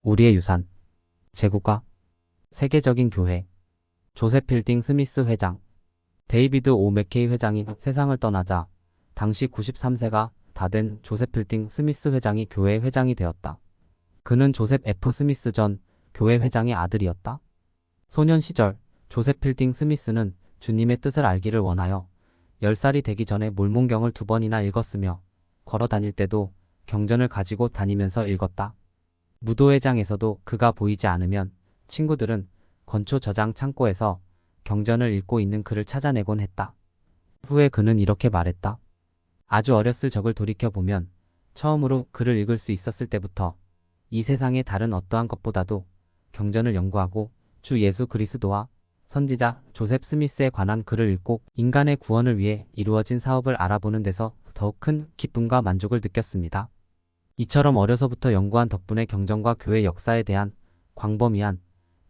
우리의 유산, 제국과 세계적인 교회, 조셉 필딩 스미스 회장, 데이비드 오 맥케이 회장이 세상을 떠나자 당시 93세가 다 된 조셉 필딩 스미스 회장이 교회 회장이 되었다. 그는 조셉 F. 스미스 전 교회 회장의 아들이었다. 소년 시절 조셉 필딩 스미스는 주님의 뜻을 알기를 원하여 10살이 되기 전에 몰몬경을 2번이나 읽었으며 걸어 다닐 때도 경전을 가지고 다니면서 읽었다. 무도회장에서도 그가 보이지 않으면 친구들은 건초 저장 창고에서 경전을 읽고 있는 그를 찾아내곤 했다. 후에 그는 이렇게 말했다. 아주 어렸을 적을 돌이켜보면 처음으로 글을 읽을 수 있었을 때부터 이 세상의 다른 어떠한 것보다도 경전을 연구하고 주 예수 그리스도와 선지자 조셉 스미스에 관한 글을 읽고 인간의 구원을 위해 이루어진 사업을 알아보는 데서 더욱 큰 기쁨과 만족을 느꼈습니다. 이처럼 어려서부터 연구한 덕분에 경전과 교회 역사에 대한 광범위한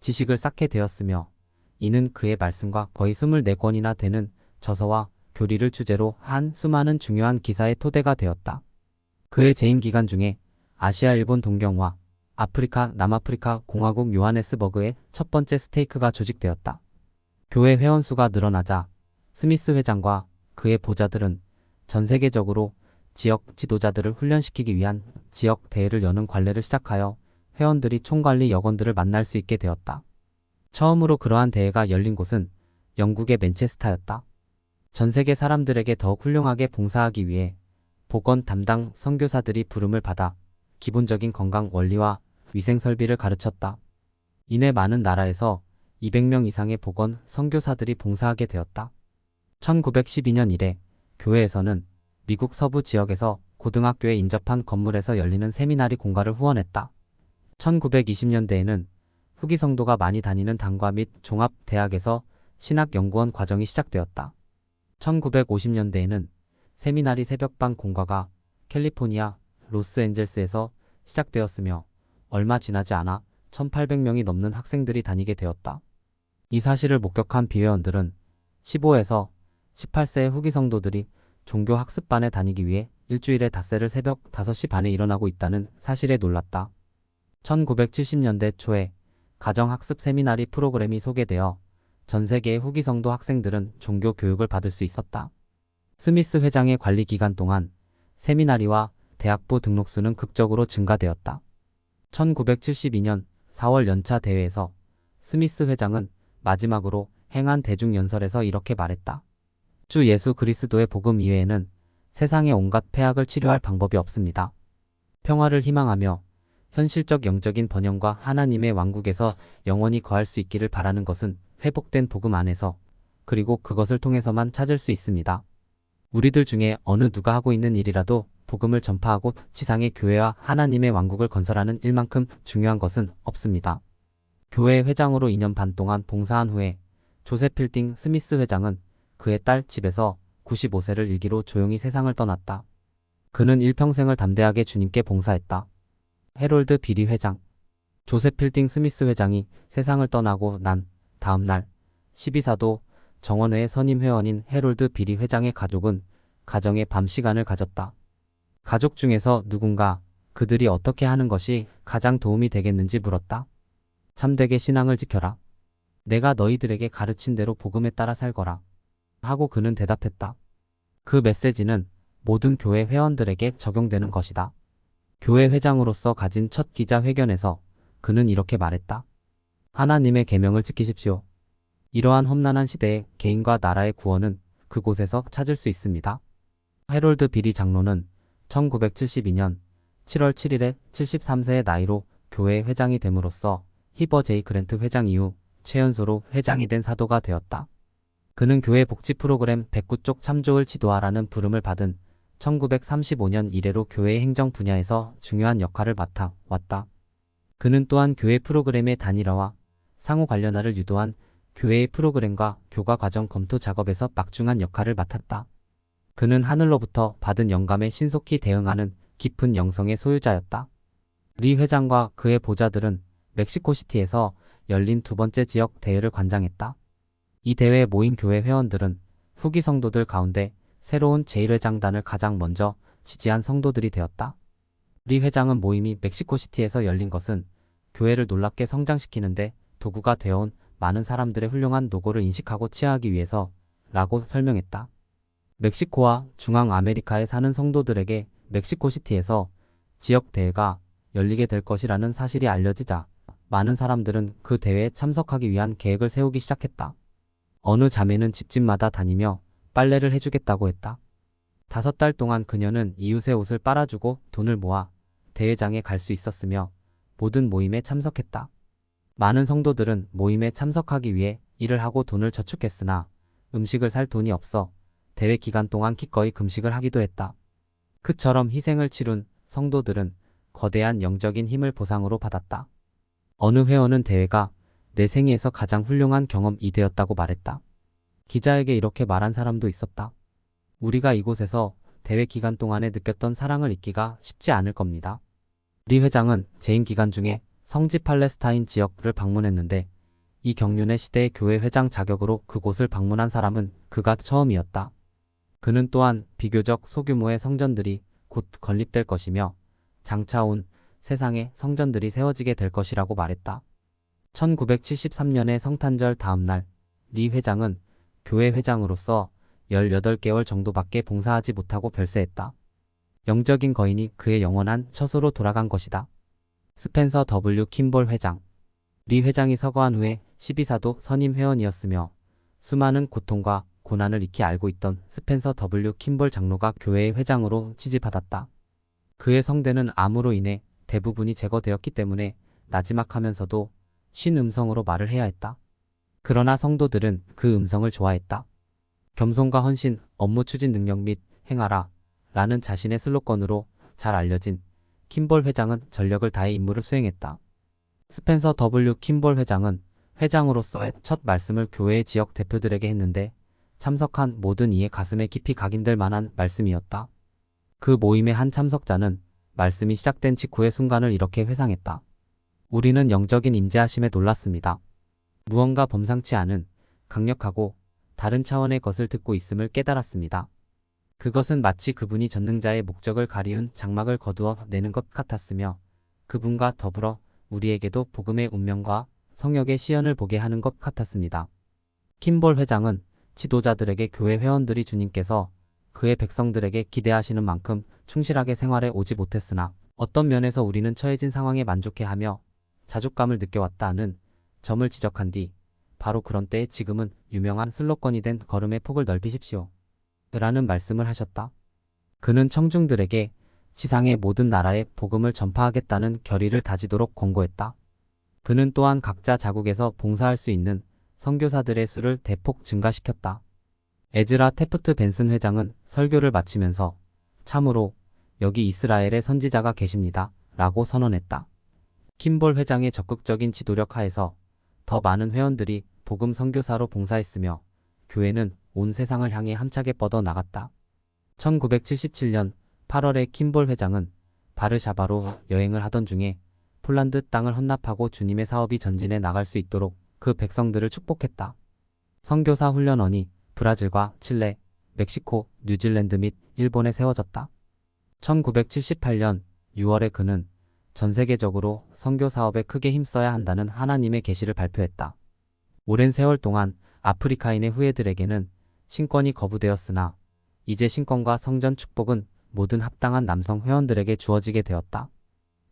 지식을 쌓게 되었으며 이는 그의 말씀과 거의 24권이나 되는 저서와 교리를 주제로 한 수많은 중요한 기사의 토대가 되었다. 그의 재임 기간 중에 아시아 일본 동경과 아프리카 남아프리카 공화국 요하네스버그의 첫 번째 스테이크가 조직되었다. 교회 회원수가 늘어나자 스미스 회장과 그의 보좌들은 전 세계적으로 지역 지도자들을 훈련시키기 위한 지역 대회를 여는 관례를 시작하여 회원들이 총관리 역원들을 만날 수 있게 되었다. 처음으로 그러한 대회가 열린 곳은 영국의 맨체스터였다. 전 세계 사람들에게 더욱 훌륭하게 봉사하기 위해 보건 담당 선교사들이 부름을 받아 기본적인 건강 원리와 위생 설비를 가르쳤다. 이내 많은 나라에서 200명 이상의 보건 선교사들이 봉사하게 되었다. 1912년 이래 교회에서는 미국 서부 지역에서 고등학교에 인접한 건물에서 열리는 세미나리 공과를 후원했다. 1920년대에는 후기 성도가 많이 다니는 단과 및 종합대학에서 신학연구원 과정이 시작되었다. 1950년대에는 세미나리 새벽반 공과가 캘리포니아 로스앤젤스에서 시작되었으며 얼마 지나지 않아 1800명이 넘는 학생들이 다니게 되었다. 이 사실을 목격한 비회원들은 15에서 18세의 후기 성도들이 종교 학습반에 다니기 위해 일주일에 닷새를 새벽 5시 반에 일어나고 있다는 사실에 놀랐다. 1970년대 초에 가정학습 세미나리 프로그램이 소개되어 전 세계의 후기 성도 학생들은 종교 교육을 받을 수 있었다. 스미스 회장의 관리 기간 동안 세미나리와 대학부 등록수는 극적으로 증가되었다. 1972년 4월 연차 대회에서 스미스 회장은 마지막으로 행한 대중연설에서 이렇게 말했다. 주 예수 그리스도의 복음 이외에는 세상의 온갖 폐악을 치료할 방법이 없습니다. 평화를 희망하며 현실적 영적인 번영과 하나님의 왕국에서 영원히 거할 수 있기를 바라는 것은 회복된 복음 안에서 그리고 그것을 통해서만 찾을 수 있습니다. 우리들 중에 어느 누가 하고 있는 일이라도 복음을 전파하고 지상의 교회와 하나님의 왕국을 건설하는 일만큼 중요한 것은 없습니다. 교회 회장으로 2년 반 동안 봉사한 후에 조셉 필딩 스미스 회장은 그의 딸 집에서 95세를 일기로 조용히 세상을 떠났다. 그는 일평생을 담대하게 주님께 봉사했다. 해롤드 비리 회장 조셉 필딩 스미스 회장이 세상을 떠나고 난 다음 날 12사도 정원회의 선임 회원인 해롤드 비리 회장의 가족은 가정의 밤 시간을 가졌다. 가족 중에서 누군가 그들이 어떻게 하는 것이 가장 도움이 되겠는지 물었다. 참되게 신앙을 지켜라. 내가 너희들에게 가르친 대로 복음에 따라 살거라. 하고 그는 대답했다. 그 메시지는 모든 교회 회원들에게 적용되는 것이다. 교회 회장으로서 가진 첫 기자회견에서 그는 이렇게 말했다. 하나님의 계명을 지키십시오. 이러한 험난한 시대에 개인과 나라의 구원은 그곳에서 찾을 수 있습니다. 해롤드 비리 장로는 1972년 7월 7일에 73세의 나이로 교회 회장이 됨으로써 히버 제이 그랜트 회장 이후 최연소로 회장이 된 사도가 되었다. 그는 교회 복지 프로그램 109쪽 참조를 지도하라는 부름을 받은 1935년 이래로 교회 행정 분야에서 중요한 역할을 맡아 왔다. 그는 또한 교회 프로그램의 단일화와 상호 관련화를 유도한 교회의 프로그램과 교과 과정 검토 작업에서 막중한 역할을 맡았다. 그는 하늘로부터 받은 영감에 신속히 대응하는 깊은 영성의 소유자였다. 리 회장과 그의 보좌들은 멕시코시티에서 열린 두 번째 지역 대회를 관장했다. 이 대회에 모인 교회 회원들은 후기 성도들 가운데 새로운 제1회장단을 가장 먼저 지지한 성도들이 되었다. 리 회장은 모임이 멕시코시티에서 열린 것은 교회를 놀랍게 성장시키는데 도구가 되어온 많은 사람들의 훌륭한 노고를 인식하고 치하하기 위해서 라고 설명했다. 멕시코와 중앙아메리카에 사는 성도들에게 멕시코시티에서 지역 대회가 열리게 될 것이라는 사실이 알려지자 많은 사람들은 그 대회에 참석하기 위한 계획을 세우기 시작했다. 어느 자매는 집집마다 다니며 빨래를 해주겠다고 했다. 5달 동안 그녀는 이웃의 옷을 빨아주고 돈을 모아 대회장에 갈 수 있었으며 모든 모임에 참석했다. 많은 성도들은 모임에 참석하기 위해 일을 하고 돈을 저축했으나 음식을 살 돈이 없어 대회 기간 동안 기꺼이 금식을 하기도 했다. 그처럼 희생을 치룬 성도들은 거대한 영적인 힘을 보상으로 받았다. 어느 회원은 대회가 내 생애에서 가장 훌륭한 경험이 되었다고 말했다. 기자에게 이렇게 말한 사람도 있었다. 우리가 이곳에서 대회 기간 동안에 느꼈던 사랑을 잊기가 쉽지 않을 겁니다. 리 회장은 재임 기간 중에 성지 팔레스타인 지역을 방문했는데 이 경륜의 시대의 교회 회장 자격으로 그곳을 방문한 사람은 그가 처음이었다. 그는 또한 비교적 소규모의 성전들이 곧 건립될 것이며 장차 온 세상에 성전들이 세워지게 될 것이라고 말했다. 1973년의 성탄절 다음날 리 회장은 교회 회장으로서 18개월 정도밖에 봉사하지 못하고 별세했다. 영적인 거인이 그의 영원한 처소로 돌아간 것이다. 스펜서 W. 킴볼 회장. 리 회장이 서거한 후에 12사도 선임 회원이었으며 수많은 고통과 고난을 익히 알고 있던 스펜서 W. 킴볼 장로가 교회의 회장으로 취직받았다. 그의 성대는 암으로 인해 대부분이 제거되었기 때문에 나지막하면서도 쉰 음성으로 말을 해야 했다. 그러나 성도들은 그 음성을 좋아했다. 겸손과 헌신, 업무 추진 능력 및 행하라 라는 자신의 슬로건으로 잘 알려진 킴볼 회장은 전력을 다해 임무를 수행했다. 스펜서 W. 킴볼 회장은 회장으로서의 첫 말씀을 교회의 지역 대표들에게 했는데 참석한 모든 이의 가슴에 깊이 각인될 만한 말씀이었다. 그 모임의 한 참석자는 말씀이 시작된 직후의 순간을 이렇게 회상했다. 우리는 영적인 임재하심에 놀랐습니다. 무언가 범상치 않은 강력하고 다른 차원의 것을 듣고 있음을 깨달았습니다. 그것은 마치 그분이 전능자의 목적을 가리운 장막을 거두어 내는 것 같았으며 그분과 더불어 우리에게도 복음의 운명과 성역의 시연을 보게 하는 것 같았습니다. 킴볼 회장은 지도자들에게 교회 회원들이 주님께서 그의 백성들에게 기대하시는 만큼 충실하게 생활해 오지 못했으나 어떤 면에서 우리는 처해진 상황에 만족해하며 자족감을 느껴왔다는 점을 지적한 뒤 바로 그런 때에 지금은 유명한 슬로건이 된 걸음의 폭을 넓히십시오 라는 말씀을 하셨다. 그는 청중들에게 지상의 모든 나라에 복음을 전파하겠다는 결의를 다지도록 권고했다. 그는 또한 각자 자국에서 봉사할 수 있는 선교사들의 수를 대폭 증가시켰다. 에즈라 테프트 벤슨 회장은 설교를 마치면서 참으로 여기 이스라엘의 선지자가 계십니다 라고 선언했다. 킴볼 회장의 적극적인 지도력 하에서 더 많은 회원들이 복음 선교사로 봉사했으며 교회는 온 세상을 향해 함차게 뻗어나갔다. 1977년 8월에 킴볼 회장은 바르샤바로 여행을 하던 중에 폴란드 땅을 헌납하고 주님의 사업이 전진해 나갈 수 있도록 그 백성들을 축복했다. 선교사 훈련원이 브라질과 칠레, 멕시코, 뉴질랜드 및 일본에 세워졌다. 1978년 6월에 그는 전 세계적으로 선교 사업에 크게 힘써야 한다는 하나님의 계시를 발표했다. 오랜 세월 동안 아프리카인의 후예들에게는 신권이 거부되었으나 이제 신권과 성전 축복은 모든 합당한 남성 회원들에게 주어지게 되었다.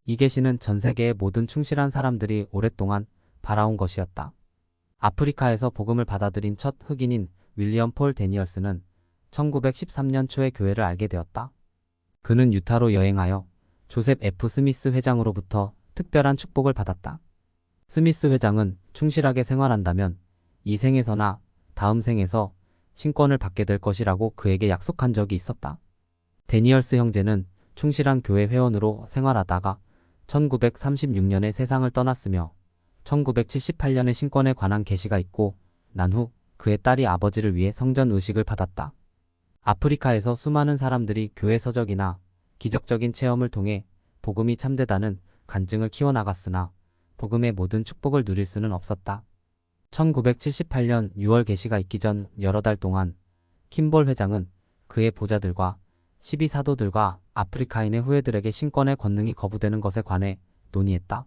이 계시는 전 세계의 모든 충실한 사람들이 오랫동안 바라온 것이었다. 아프리카에서 복음을 받아들인 첫 흑인인 윌리엄 폴 데니얼스는 1913년 초에 교회를 알게 되었다. 그는 유타로 여행하여 조셉 F. 스미스 회장으로부터 특별한 축복을 받았다. 스미스 회장은 충실하게 생활한다면 이 생에서나 다음 생에서 신권을 받게 될 것이라고 그에게 약속한 적이 있었다. 데니얼스 형제는 충실한 교회 회원으로 생활하다가 1936년에 세상을 떠났으며 1978년에 신권에 관한 계시가 있고 난 후 그의 딸이 아버지를 위해 성전 의식을 받았다. 아프리카에서 수많은 사람들이 교회 서적이나 기적적인 체험을 통해 복음이 참되다는 간증을 키워나갔으나 복음의 모든 축복을 누릴 수는 없었다. 1978년 6월 계시가 있기 전 여러 달 동안 킴볼 회장은 그의 보좌들과 12사도들과 아프리카인의 후예들에게 신권의 권능이 거부되는 것에 관해 논의했다.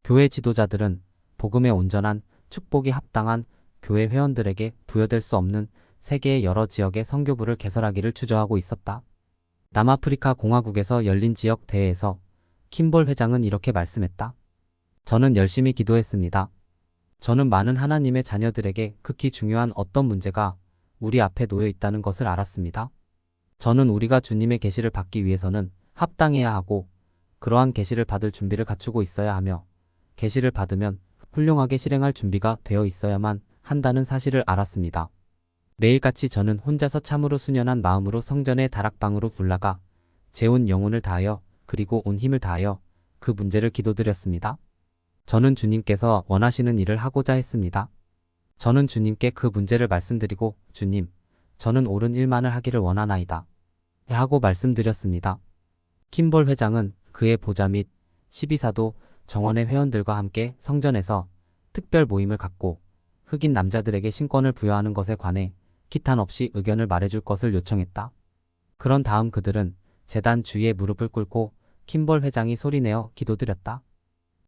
교회 지도자들은 복음의 온전한 축복이 합당한 교회 회원들에게 부여될 수 없는 세계의 여러 지역의 선교부를 개설하기를 주저하고 있었다. 남아프리카 공화국에서 열린 지역 대회에서 킴볼 회장은 이렇게 말씀했다. 저는 열심히 기도했습니다. 저는 많은 하나님의 자녀들에게 극히 중요한 어떤 문제가 우리 앞에 놓여 있다는 것을 알았습니다. 저는 우리가 주님의 계시를 받기 위해서는 합당해야 하고 그러한 계시를 받을 준비를 갖추고 있어야 하며 계시를 받으면 훌륭하게 실행할 준비가 되어 있어야만 한다는 사실을 알았습니다. 매일같이 저는 혼자서 참으로 순연한 마음으로 성전의 다락방으로 올라가 제 온 영혼을 다하여 그리고 온 힘을 다하여 그 문제를 기도드렸습니다. 저는 주님께서 원하시는 일을 하고자 했습니다. 저는 주님께 그 문제를 말씀드리고 주님, 저는 옳은 일만을 하기를 원하나이다. 하고 말씀드렸습니다. 킴볼 회장은 그의 보좌 및 12사도 정원의 회원들과 함께 성전에서 특별 모임을 갖고 흑인 남자들에게 신권을 부여하는 것에 관해 기탄 없이 의견을 말해줄 것을 요청했다. 그런 다음 그들은 제단 주위에 무릎을 꿇고 킴볼 회장이 소리내어 기도드렸다.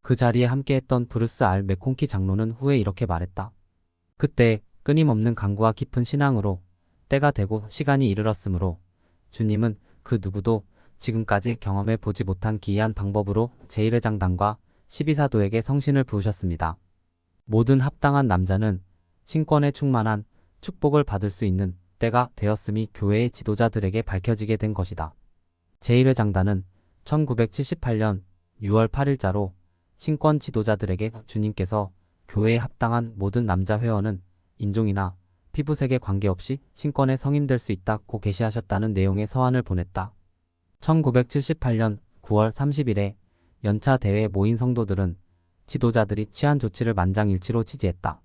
그 자리에 함께했던 브루스 알 맥콩키 장로는 후에 이렇게 말했다. 그때 끊임없는 간구와 깊은 신앙으로 때가 되고 시간이 이르렀으므로 주님은 그 누구도 지금까지 경험해 보지 못한 기이한 방법으로 제1회장단과 12사도에게 성신을 부으셨습니다. 모든 합당한 남자는 신권에 충만한 축복을 받을 수 있는 때가 되었음이 교회의 지도자들에게 밝혀지게 된 것이다. 제1회장단은 1978년 6월 8일자로 신권 지도자들에게 주님께서 교회에 합당한 모든 남자 회원은 인종이나 피부색에 관계없이 신권에 성임될 수 있다고 계시하셨다는 내용의 서한을 보냈다. 1978년 9월 30일에 연차 대회에 모인 성도들은 지도자들이 취한 조치를 만장일치로 지지했다.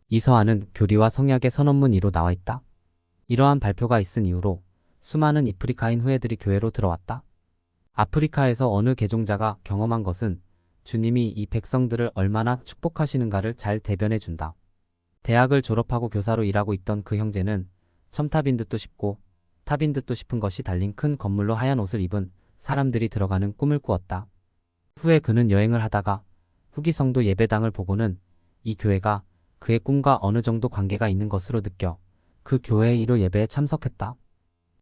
이 서한은 교리와 성약의 선언문 2로 나와 있다. 이러한 발표가 있은 이후로 수많은 아프리카인 후예들이 교회로 들어왔다. 아프리카에서 어느 개종자가 경험한 것은 주님이 이 백성들을 얼마나 축복하시는가를 잘 대변해준다. 대학을 졸업하고 교사로 일하고 있던 그 형제는 첨탑인 듯도 싶고 탑인 듯도 싶은 것이 달린 큰 건물로 하얀 옷을 입은 사람들이 들어가는 꿈을 꾸었다. 후에 그는 여행을 하다가 후기성도 예배당을 보고는 이 교회가 그의 꿈과 어느 정도 관계가 있는 것으로 느껴 그 교회의 1호 예배에 참석했다.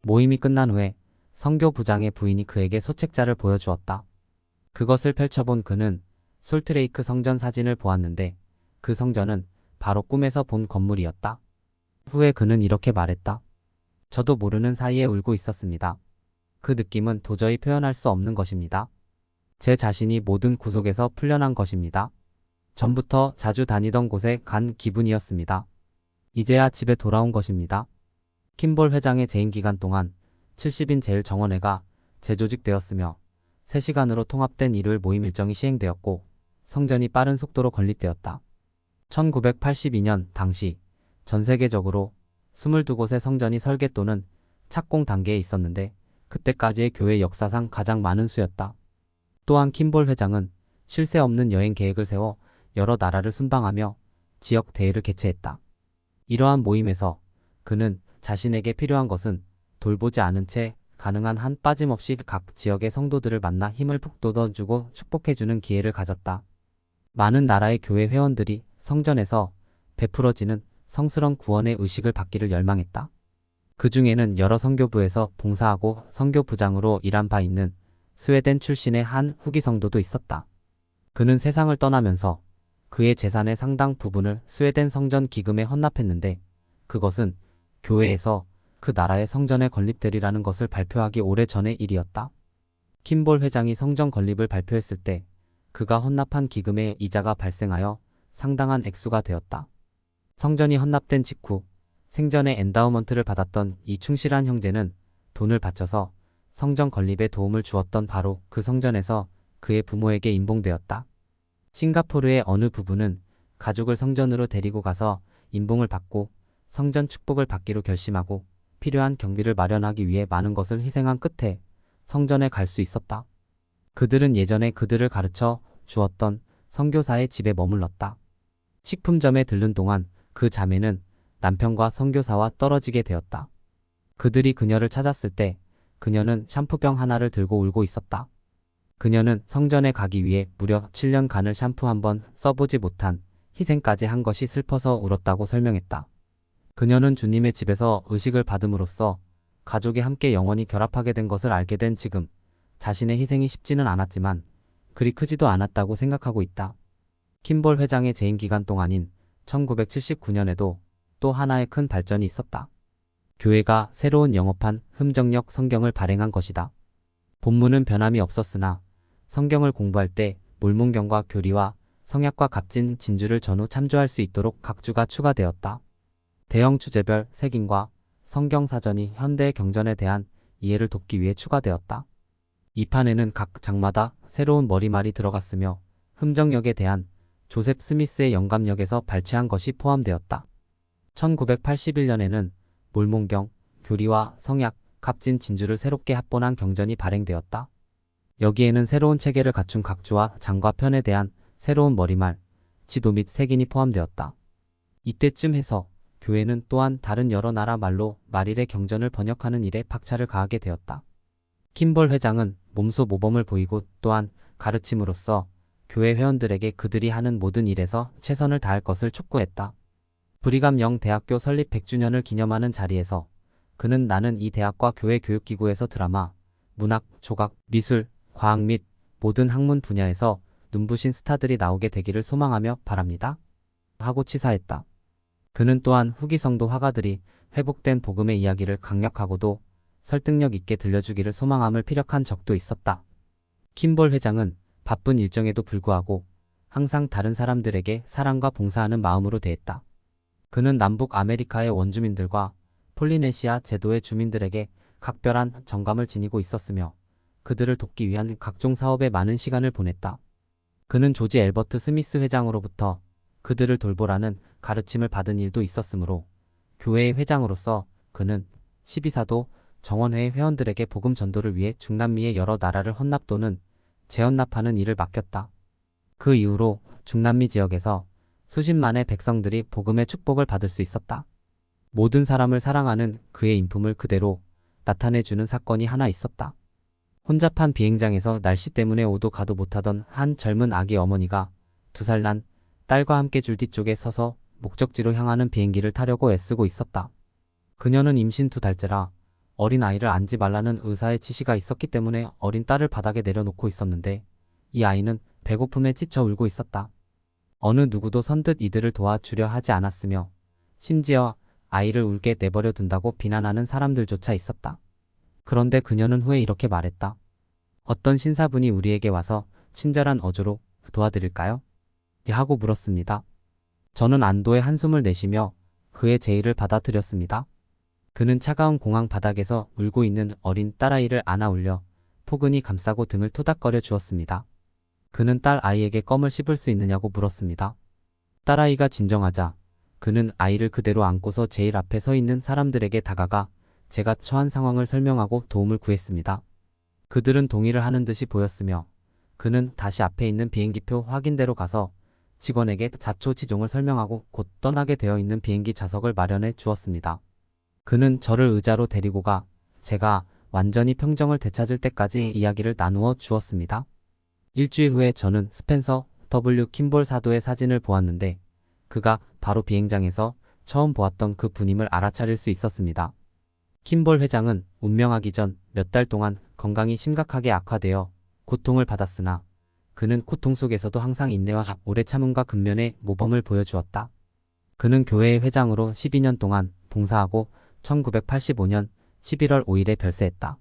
모임이 끝난 후에 선교부장의 부인이 그에게 소책자를 보여주었다. 그것을 펼쳐본 그는 솔트레이크 성전 사진을 보았는데 그 성전은 바로 꿈에서 본 건물이었다. 후에 그는 이렇게 말했다. 저도 모르는 사이에 울고 있었습니다. 그 느낌은 도저히 표현할 수 없는 것입니다. 제 자신이 모든 구속에서 풀려난 것입니다. 전부터 자주 다니던 곳에 간 기분이었습니다. 이제야 집에 돌아온 것입니다. 킴볼 회장의 재임 기간 동안 70인 제1정원회가 재조직되었으며 3시간으로 통합된 일요일 모임 일정이 시행되었고 성전이 빠른 속도로 건립되었다. 1982년 당시 전 세계적으로 22곳의 성전이 설계 또는 착공 단계에 있었는데 그때까지의 교회 역사상 가장 많은 수였다. 또한 킴볼 회장은 쉴 새 없는 여행 계획을 세워 여러 나라를 순방하며 지역 대회를 개최했다. 이러한 모임에서 그는 자신에게 필요한 것은 돌보지 않은 채 가능한 한 빠짐없이 각 지역의 성도들을 만나 힘을 푹 돋워주고 축복해주는 기회를 가졌다. 많은 나라의 교회 회원들이 성전에서 베풀어지는 성스러운 구원의 의식을 받기를 열망했다. 그 중에는 여러 선교부에서 봉사하고 선교부장으로 일한 바 있는 스웨덴 출신의 한 후기 성도도 있었다. 그는 세상을 떠나면서 그의 재산의 상당 부분을 스웨덴 성전 기금에 헌납했는데 그것은 교회에서 그 나라의 성전에 건립되리라는 것을 발표하기 오래전의 일이었다. 킴볼 회장이 성전 건립을 발표했을 때 그가 헌납한 기금의 이자가 발생하여 상당한 액수가 되었다. 성전이 헌납된 직후 생전에 엔다우먼트를 받았던 이 충실한 형제는 돈을 바쳐서 성전 건립에 도움을 주었던 바로 그 성전에서 그의 부모에게 임봉되었다. 싱가포르의 어느 부부는 가족을 성전으로 데리고 가서 임봉을 받고 성전 축복을 받기로 결심하고 필요한 경비를 마련하기 위해 많은 것을 희생한 끝에 성전에 갈 수 있었다. 그들은 예전에 그들을 가르쳐 주었던 선교사의 집에 머물렀다. 식품점에 들른 동안 그 자매는 남편과 선교사와 떨어지게 되었다. 그들이 그녀를 찾았을 때 그녀는 샴푸병 하나를 들고 울고 있었다. 그녀는 성전에 가기 위해 무려 7년간을 샴푸 한 번 써보지 못한 희생까지 한 것이 슬퍼서 울었다고 설명했다. 그녀는 주님의 집에서 의식을 받음으로써 가족이 함께 영원히 결합하게 된 것을 알게 된 지금 자신의 희생이 쉽지는 않았지만 그리 크지도 않았다고 생각하고 있다. 킴볼 회장의 재임 기간 동안인 1979년에도 또 하나의 큰 발전이 있었다. 교회가 새로운 영업한 흠정역 성경을 발행한 것이다. 본문은 변함이 없었으나 성경을 공부할 때 몰몬경과 교리와 성약과 값진 진주를 전후 참조할 수 있도록 각주가 추가되었다. 대형 주제별 색인과 성경 사전이 현대의 경전에 대한 이해를 돕기 위해 추가되었다. 이 판에는 각 장마다 새로운 머리말이 들어갔으며 흠정역에 대한 조셉 스미스의 영감력에서 발췌한 것이 포함되었다. 1981년에는 몰몬경, 교리와 성약, 값진 진주를 새롭게 합본한 경전이 발행되었다. 여기에는 새로운 체계를 갖춘 각주와 장과 편에 대한 새로운 머리말, 지도 및 색인이 포함되었다. 이때쯤 해서 교회는 또한 다른 여러 나라 말로 말일의 경전을 번역하는 일에 박차를 가하게 되었다. 킴볼 회장은 몸소 모범을 보이고 또한 가르침으로써 교회 회원들에게 그들이 하는 모든 일에서 최선을 다할 것을 촉구했다. 브리감 영 대학교 설립 100주년을 기념하는 자리에서 그는 나는 이 대학과 교회 교육기구에서 드라마, 문학, 조각, 미술, 과학 및 모든 학문 분야에서 눈부신 스타들이 나오게 되기를 소망하며 바랍니다. 하고 치사했다. 그는 또한 후기 성도 화가들이 회복된 복음의 이야기를 강력하고도 설득력 있게 들려주기를 소망함을 피력한 적도 있었다. 킴볼 회장은 바쁜 일정에도 불구하고 항상 다른 사람들에게 사랑과 봉사하는 마음으로 대했다. 그는 남북 아메리카의 원주민들과 폴리네시아 제도의 주민들에게 각별한 정감을 지니고 있었으며 그들을 돕기 위한 각종 사업에 많은 시간을 보냈다. 그는 조지 엘버트 스미스 회장으로부터 그들을 돌보라는 가르침을 받은 일도 있었으므로 교회의 회장으로서 그는 12사도 정원회의 회원들에게 복음 전도를 위해 중남미의 여러 나라를 헌납 또는 재헌납하는 일을 맡겼다. 그 이후로 중남미 지역에서 수십만의 백성들이 복음의 축복을 받을 수 있었다. 모든 사람을 사랑하는 그의 인품을 그대로 나타내주는 사건이 하나 있었다. 혼잡한 비행장에서 날씨 때문에 오도 가도 못하던 한 젊은 아기 어머니가 2살 난 딸과 함께 줄 뒤쪽에 서서 목적지로 향하는 비행기를 타려고 애쓰고 있었다. 그녀는 임신 2달째라 어린 아이를 안지 말라는 의사의 지시가 있었기 때문에 어린 딸을 바닥에 내려놓고 있었는데 이 아이는 배고픔에 지쳐 울고 있었다. 어느 누구도 선뜻 이들을 도와주려 하지 않았으며 심지어 아이를 울게 내버려 둔다고 비난하는 사람들조차 있었다. 그런데 그녀는 후에 이렇게 말했다. 어떤 신사분이 우리에게 와서 친절한 어조로 도와드릴까요? 하고 물었습니다. 저는 안도의 한숨을 내쉬며 그의 제의를 받아들였습니다. 그는 차가운 공항 바닥에서 울고 있는 어린 딸아이를 안아 올려 포근히 감싸고 등을 토닥거려 주었습니다. 그는 딸 아이에게 껌을 씹을 수 있느냐고 물었습니다. 딸아이가 진정하자 그는 아이를 그대로 안고서 제일 앞에 서 있는 사람들에게 다가가 제가 처한 상황을 설명하고 도움을 구했습니다. 그들은 동의를 하는 듯이 보였으며 그는 다시 앞에 있는 비행기표 확인대로 가서 직원에게 자초지종을 설명하고 곧 떠나게 되어 있는 비행기 좌석을 마련해 주었습니다. 그는 저를 의자로 데리고 가 제가 완전히 평정을 되찾을 때까지 이야기를 나누어 주었습니다. 일주일 후에 저는 스펜서 W. 킴볼 사도의 사진을 보았는데 그가 바로 비행장에서 처음 보았던 그 분임을 알아차릴 수 있었습니다. 킴볼 회장은 운명하기 전 몇 달 동안 건강이 심각하게 악화되어 고통을 받았으나 그는 고통 속에서도 항상 인내와 오래 참음과 근면의 모범을 보여주었다. 그는 교회의 회장으로 12년 동안 봉사하고 1985년 11월 5일에 별세했다.